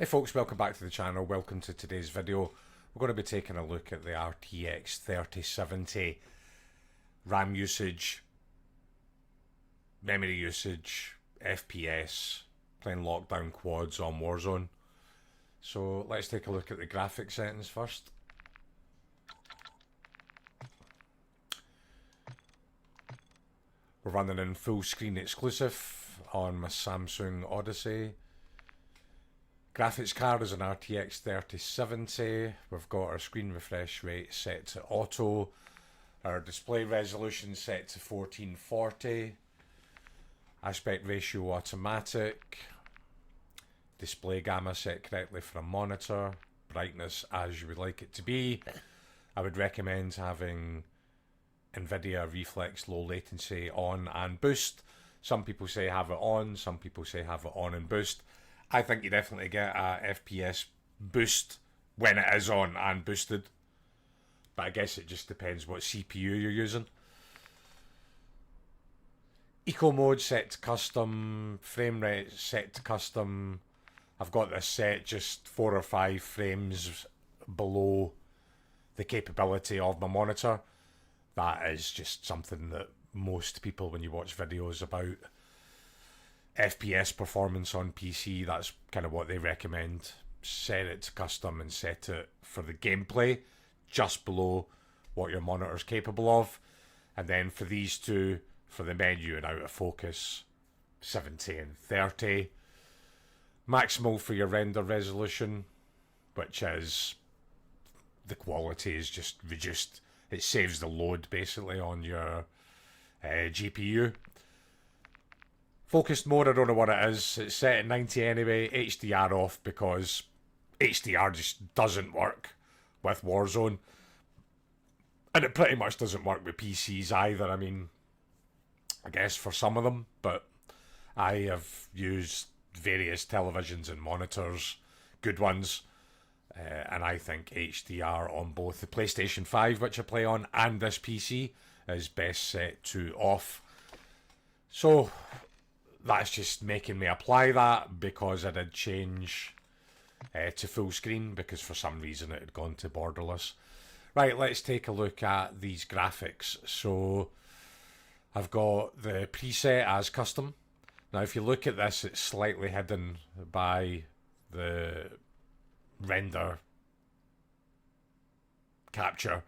Hey folks, welcome back to the channel. Welcome to today's video. We're going to be taking a look at the RTX 3070 RAM usage, memory usage, FPS, playing Lockdown Quads on Warzone. So let's take a look at the graphics settings first. We're running in full screen exclusive on my Samsung Odyssey. Graphics card is an RTX 3070. We've got our screen refresh rate set to auto. Our display resolution set to 1440. Aspect ratio automatic. Display gamma set correctly for a monitor. Brightness as you would like it to be. I would recommend having NVIDIA Reflex low latency on and boost. Some people say have it on, some people say have it on and boost. I think you definitely get a FPS boost when it is on and boosted. But I guess it just depends what CPU you're using. Eco mode set to custom, frame rate set to custom. I've got this set just 4 or 5 frames below the capability of my monitor. That is just something that most people, when you watch videos about FPS performance on PC, that's kind of what they recommend. Set it to custom and set it for the gameplay just below what your monitor is capable of. And then for these two, for the menu and out of focus, 70 and 30. Maximal for your render resolution, which is the quality is just reduced. It saves the load basically on your GPU. Focused mode, I don't know what it is. It's set at 90 anyway. HDR off because HDR just doesn't work with Warzone. And it pretty much doesn't work with PCs either. I mean, I guess for some of them, but I have used various televisions and monitors, good ones, and I think HDR on both the PlayStation 5, which I play on, and this PC is best set to off. So that's just making me apply that because I did change to full screen because for some reason it had gone to borderless. Right, let's take a look at these graphics. So I've got the preset as custom. Now if you look at this, it's slightly hidden by the render capture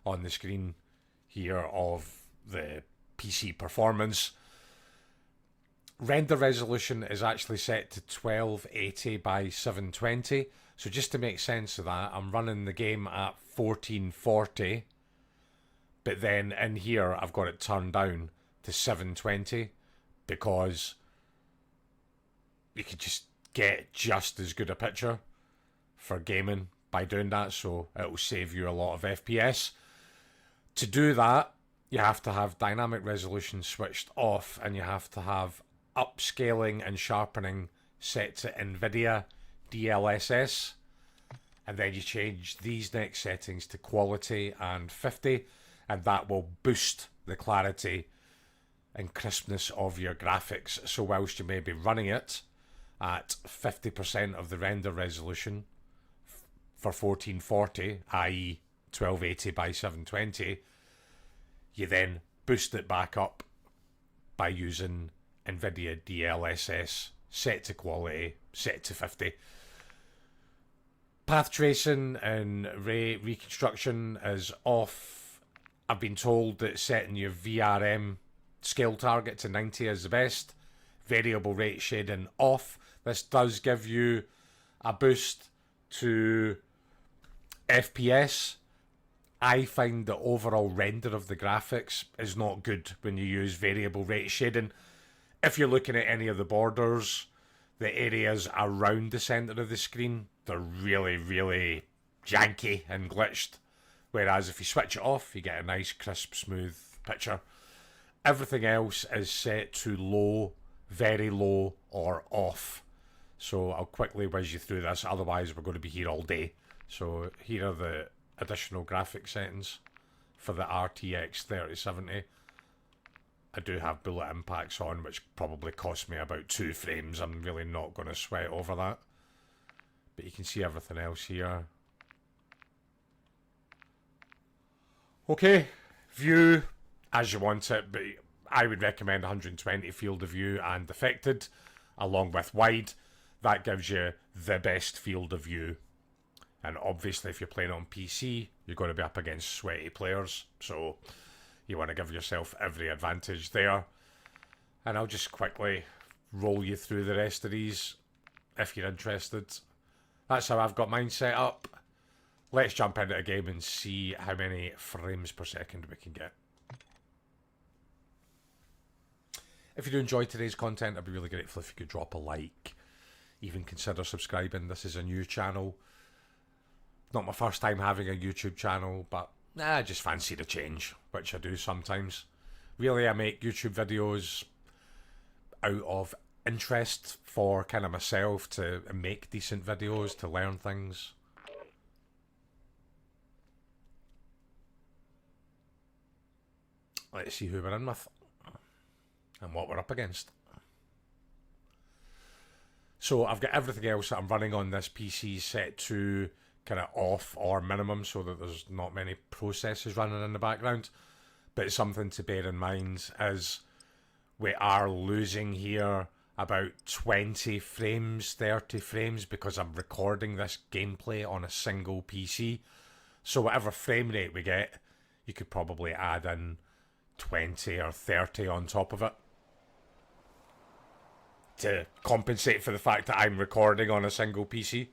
on the screen here of the PC performance. Render resolution is actually set to 1280 by 720. So just to make sense of that, I'm running the game at 1440. But then in here, I've got it turned down to 720 because you could just get just as good a picture for gaming by doing that. So it will save you a lot of FPS. To do that, you have to have dynamic resolution switched off and you have to have upscaling and sharpening set to NVIDIA DLSS, and then you change these next settings to quality and 50, and that will boost the clarity and crispness of your graphics. So whilst you may be running it at 50% of the render resolution for 1440, i.e. 1280 by 720, you then boost it back up by using NVIDIA DLSS, set to quality, set to 50. Path tracing and ray reconstruction is off. I've been told that setting your VRM scale target to 90 is the best. Variable rate shading off. This does give you a boost to FPS. I find the overall render of the graphics is not good when you use variable rate shading. If you're looking at any of the borders, the areas around the centre of the screen, they're really, really janky and glitched. Whereas if you switch it off, you get a nice, crisp, smooth picture. Everything else is set to low, very low, or off. So I'll quickly whiz you through this, otherwise we're going to be here all day. So here are the additional graphic settings for the RTX 3070. I do have bullet impacts on, which probably cost me about 2 frames. I'm really not going to sweat over that. but you can see everything else here. Okay, view as you want it, but I would recommend 120 field of view and affected, along with wide. That gives you the best field of view. And obviously, if you're playing on PC, you're going to be up against sweaty players, so you want to give yourself every advantage there. And I'll just quickly roll you through the rest of these if you're interested. That's how I've got mine set up. Let's jump into a game and see how many frames per second we can get. If you do enjoy today's content, I'd be really grateful if you could drop a like. Even consider subscribing. This is a new channel. Not my first time having a YouTube channel, but I just fancy the change, which I do sometimes. Really, I make YouTube videos out of interest for kind of myself to make decent videos, to learn things. Let's see who we're in with and what we're up against. So I've got everything else that I'm running on this PC set to kind of off or minimum so that there's not many processes running in the background. But something to bear in mind is we are losing here about 20 frames, 30 frames because I'm recording this gameplay on a single PC. So whatever frame rate we get, you could probably add in 20 or 30 on top of it to compensate for the fact that I'm recording on a single PC.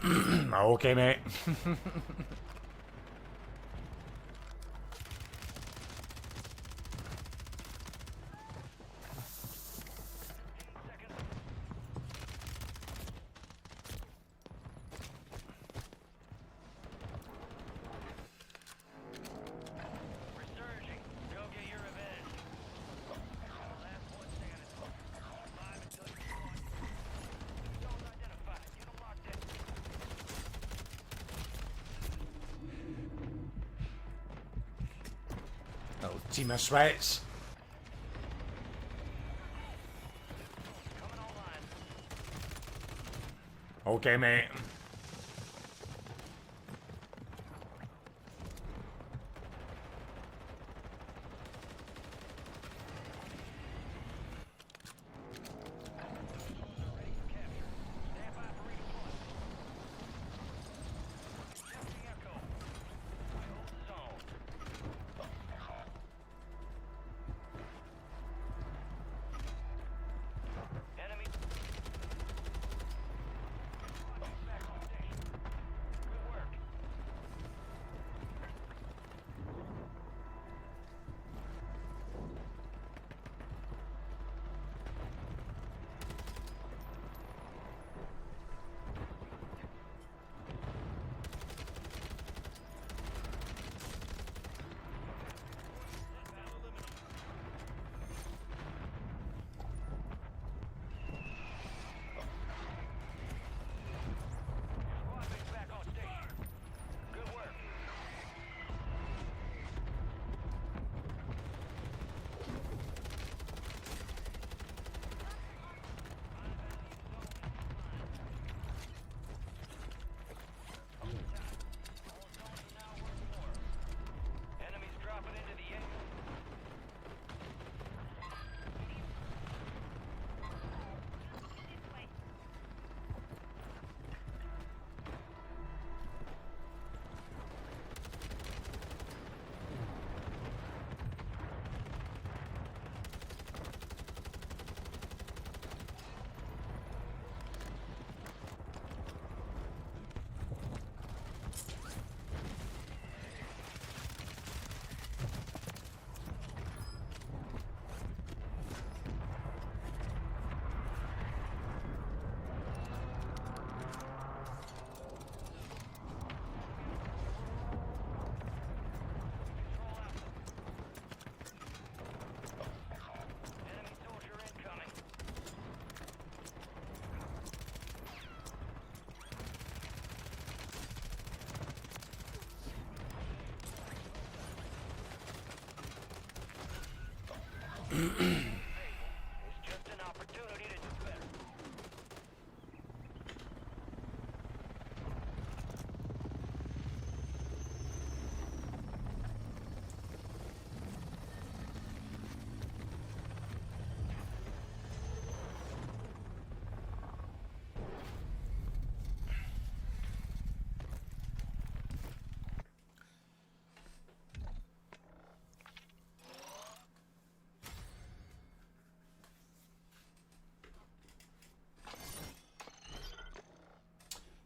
Okay, mate. Little team of sweats. Okay, mate.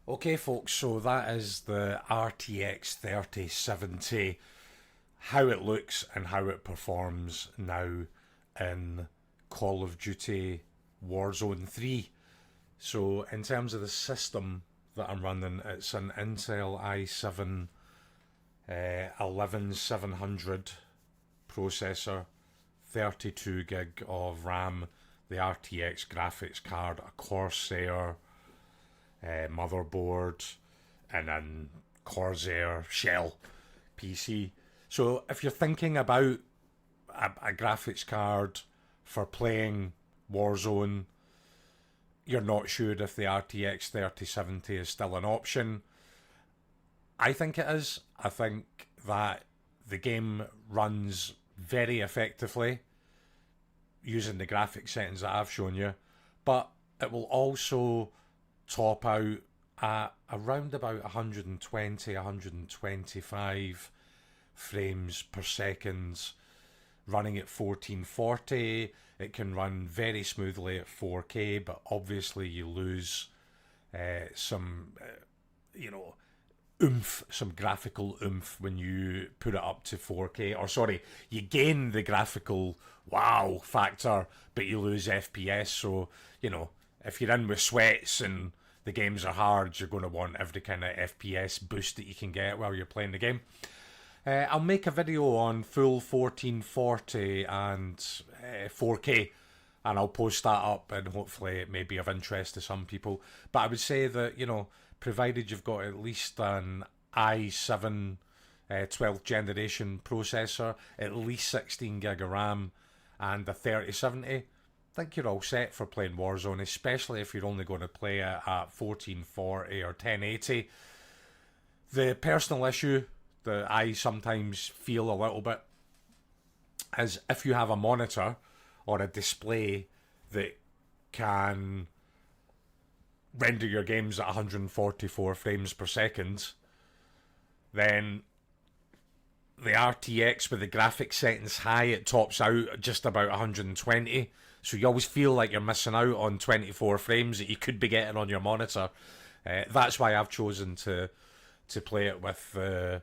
Okay, folks, so that is the RTX 3070, how it looks and how it performs now in Call of Duty Warzone 3. So, in terms of the system that I'm running, it's an Intel i7 11700 processor, 32 gig of RAM, the RTX graphics card, a Corsair motherboard, and then Corsair shell PC. So if you're thinking about a graphics card for playing Warzone, you're not sure if the RTX 3070 is still an option. I think it is. I think that the game runs very effectively using the graphics settings that I've shown you, but it will also top out at around about 120, 125 frames per second, running at 1440. It can run very smoothly at 4K, but obviously you lose some you know, oomph, some graphical oomph when you put it up to 4K. Or sorry, you gain the graphical wow factor, but you lose FPS. So, you know, if you're in with sweats and the games are hard, you're going to want every kind of FPS boost that you can get while you're playing the game. I'll make a video on full 1440 and 4K, and I'll post that up, and hopefully it may be of interest to some people. But I would say that, you know, provided you've got at least an i7 12th generation processor, at least 16 gig of RAM, and a 3070, I think you're all set for playing Warzone, especially if you're only going to play it at 1440 or 1080. The personal issue that I sometimes feel a little bit is if you have a monitor or a display that can render your games at 144 frames per second, then the RTX with the graphics settings high, it tops out at just about 120. So you always feel like you're missing out on 24 frames that you could be getting on your monitor. That's why I've chosen to play it with the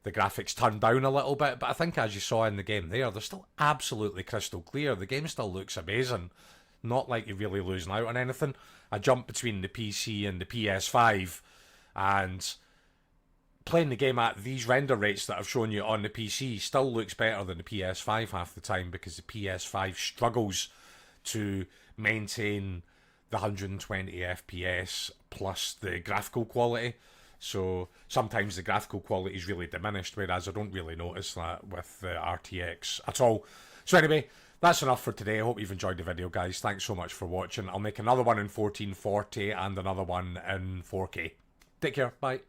graphics turned down a little bit. But I think, as you saw in the game there, they're still absolutely crystal clear. The game still looks amazing. Not like you're really losing out on anything. I jumped between the PC and the PS5, and playing the game at these render rates that I've shown you on the PC still looks better than the PS5 half the time, because the PS5 struggles to maintain the 120 FPS plus the graphical quality. So sometimes the graphical quality is really diminished, whereas I don't really notice that with the RTX at all. So anyway, that's enough for today. I hope you've enjoyed the video, guys. Thanks so much for watching. I'll make another one in 1440 and another one in 4K. Take care. Bye.